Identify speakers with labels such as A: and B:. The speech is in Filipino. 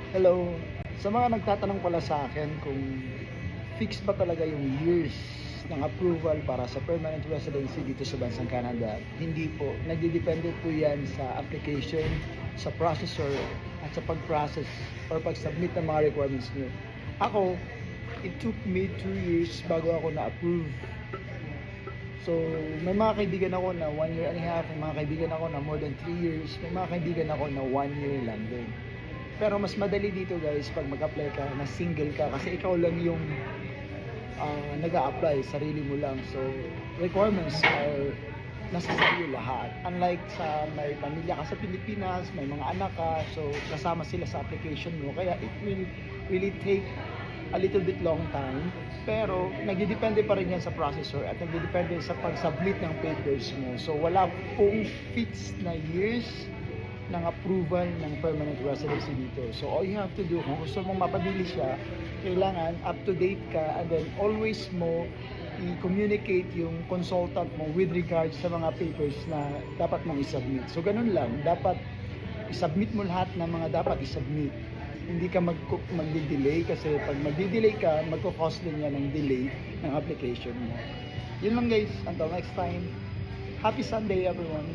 A: Hello. Sa mga nagtatanong pala sa akin kung fix ba talaga yung years ng approval para sa permanent residency dito sa bansang Canada, hindi po. Nagdidepende po yan sa application, sa processor, at sa pag-process or pag-submit ng mga requirements nyo. Ako, it took me 2 years bago ako na-approve. So, may mga kaibigan ako na 1 year and a half, may mga kaibigan ako na more than 3 years, may mga kaibigan ako na 1 year lang din. Pero mas madali dito guys pag mag-apply ka na single ka kasi ikaw lang yung nag-a-apply, sarili mo lang. So, requirements are nasa sa'yo lahat. Unlike sa may pamilya ka sa Pilipinas, may mga anak ka, so kasama sila sa application mo. Kaya it will really take a little bit long time. Pero nagdidepende pa rin yan sa processor at nagdidepende sa pag-submit ng papers mo. So wala pong fixed na years ng approval ng permanent residency dito. So all you have to do, kung gusto mong mapadili siya, kailangan up to date ka and then always mo i-communicate yung consultant mo with regards sa mga papers na dapat mong i-submit. So ganun lang, dapat i-submit mo lahat ng mga dapat i-submit. Hindi ka magdi-delay kasi pag magdi-delay ka, magko-cause din yan ng delay ng application mo. Yun lang guys, until next time. Happy Sunday everyone!